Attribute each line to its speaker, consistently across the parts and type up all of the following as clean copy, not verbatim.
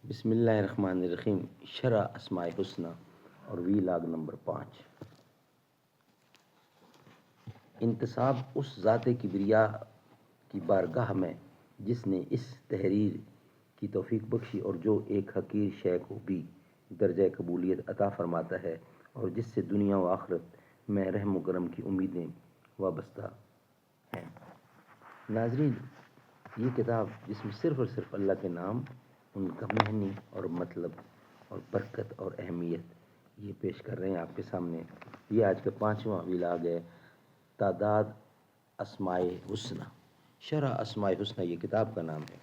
Speaker 1: بسم اللہ الرحمن الرحیم. شرح اسماء حسنہ اور وی لاگ نمبر 5. انتصاب اس ذات کبریا کی بارگاہ میں جس نے اس تحریر کی توفیق بخشی اور جو ایک حقیر شے کو بھی درجہ قبولیت عطا فرماتا ہے اور جس سے دنیا و آخرت میں رحم و کرم کی امیدیں وابستہ ہیں. ناظرین، یہ کتاب جس میں صرف اور صرف اللہ کے نام، ان کا معنی اور مطلب اور برکت اور اہمیت یہ پیش کر رہے ہیں آپ کے سامنے. یہ آج کا 5واں ویلاگ ہے. تعداد اسماء حسنہ، شرح اسماء حسنہ یہ کتاب کا نام ہے.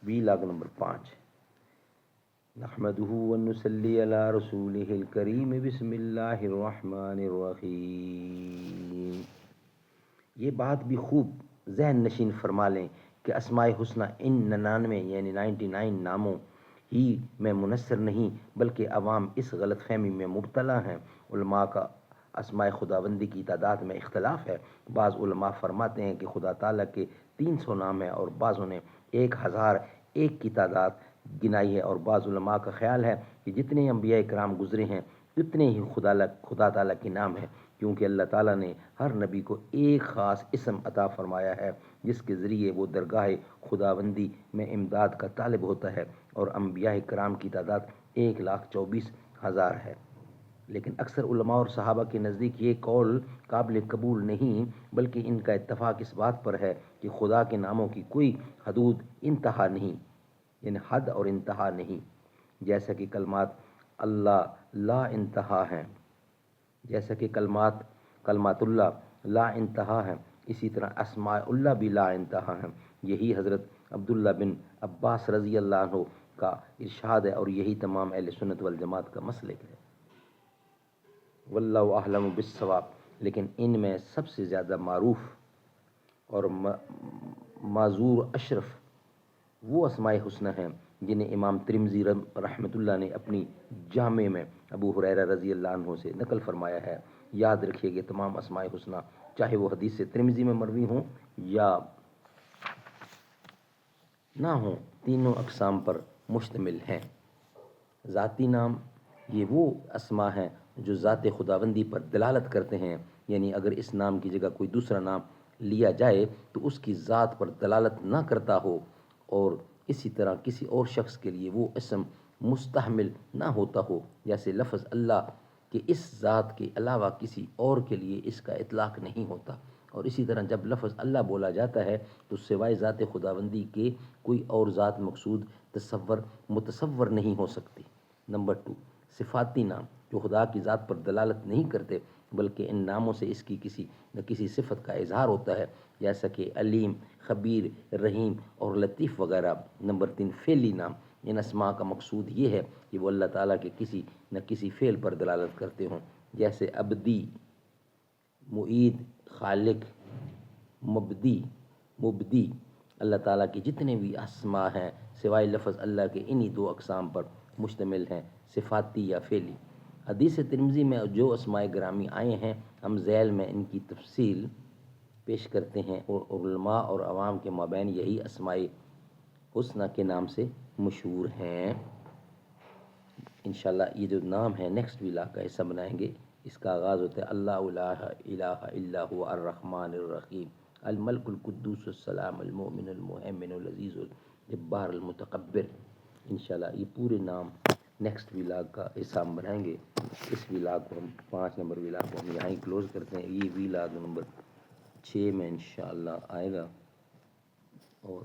Speaker 1: Vlog number 5. نحمدہ ونصلی علی رسولہ الکریم. بسم اللہ الرحمن الرحیم. یہ بات بھی خوب ذہن نشین فرما لیں کہ اسماء حسنہ ان 99 یعنی 99 ناموں ہی میں منحصر نہیں، بلکہ عوام اس غلط فہمی میں مبتلا ہیں. علماء کا اسماء خداوندی کی تعداد میں اختلاف ہے. بعض علماء فرماتے ہیں کہ خدا تعالیٰ کے 300 نام ہیں اور بعضوں نے 1001 کی تعداد گنائی ہے، اور بعض علماء کا خیال ہے کہ جتنے انبیاء کرام گزرے ہیں اتنے ہی خدا تعالیٰ کے نام ہیں، کیونکہ اللہ تعالیٰ نے ہر نبی کو ایک خاص اسم عطا فرمایا ہے جس کے ذریعے وہ درگاہ خداوندی میں امداد کا طالب ہوتا ہے، اور انبیاء کرام کی تعداد 1,24,000 ہے. لیکن اکثر علماء اور صحابہ کے نزدیک یہ قول قابل قبول نہیں، بلکہ ان کا اتفاق اس بات پر ہے کہ خدا کے ناموں کی کوئی حدود انتہا نہیں، یعنی حد اور انتہا نہیں. جیسا کہ کلمات اللہ لا انتہا ہیں، جیسا کہ کلمات اللہ لا انتہا ہیں، اسی طرح اسماء اللہ بھی لا انتہا ہیں. یہی حضرت عبداللہ بن عباس رضی اللہ عنہ کا ارشاد ہے اور یہی تمام اہل سنت والجماعت کا مسلک ہے. واللہ اعلم بالصواب. لیکن ان میں سب سے زیادہ معروف اور معذور اشرف وہ اسماء حسنہ ہیں جنہیں امام ترمذی رحمۃ اللہ نے اپنی جامع میں ابو ہریرہ رضی اللہ عنہ سے نقل فرمایا ہے. یاد رکھیے کہ تمام اسماء حسنہ چاہے وہ حدیث ترمذی میں مروی ہوں یا نہ ہوں، تینوں اقسام پر مشتمل ہیں. ذاتی نام یہ وہ اسماء ہیں جو ذات خداوندی پر دلالت کرتے ہیں، یعنی اگر اس نام کی جگہ کوئی دوسرا نام لیا جائے تو اس کی ذات پر دلالت نہ کرتا ہو، اور اسی طرح کسی اور شخص کے لیے وہ اسم مستحمل نہ ہوتا ہو. جیسے لفظ اللہ کہ اس ذات کے علاوہ کسی اور کے لیے اس کا اطلاق نہیں ہوتا، اور اسی طرح جب لفظ اللہ بولا جاتا ہے تو سوائے ذات خداوندی کے کوئی اور ذات مقصود متصور نہیں ہو سکتی. نمبر 2، صفاتی نام جو خدا کی ذات پر دلالت نہیں کرتے، بلکہ ان ناموں سے اس کی کسی نہ کسی صفت کا اظہار ہوتا ہے، جیسا کہ علیم، خبیر، رحیم اور لطیف وغیرہ. نمبر 3، فعلی نام. ان اسماء کا مقصود یہ ہے کہ وہ اللہ تعالیٰ کے کسی نہ کسی فعل پر دلالت کرتے ہوں، جیسے عبدی، معید، خالق، مبدی. اللہ تعالیٰ کے جتنے بھی اسماء ہیں سوائے لفظ اللہ کے انہی 2 اقسام پر مشتمل ہیں، صفاتی یا فعلی. حدیث ترمذی میں جو اسماء گرامی آئے ہیں ہم ذیل میں ان کی تفصیل پیش کرتے ہیں، اور علماء اور عوام کے مابین یہی اسماء حسنہ کے نام سے مشہور ہیں. انشاءاللہ یہ جو نام ہے نیکسٹ ویلاگ کا حصہ بنائیں گے. اس کا آغاز ہوتا ہے اللہ لا الہ الا هو الرحمن الرحیم الملک القدوس السلام المؤمن المہیمن العزیز الجبار المتکبر. انشاءاللہ یہ پورے نام نیکسٹ ویلاگ کا حصہ ہم بنائیں گے. اس ویلاگ کو ہم 5 نمبر ویلاگ کو ہم یہاں ہی کلوز کرتے ہیں. یہ ویلاگ نمبر 6 میں انشاءاللہ آئے گا، اور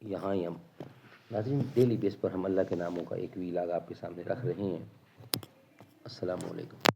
Speaker 1: یہاں ہی ہم ناظرین ڈیلی بیس پر ہم اللہ کے ناموں کا ایک ویلاگ آپ کے سامنے رکھ رہے ہیں. السلام علیکم.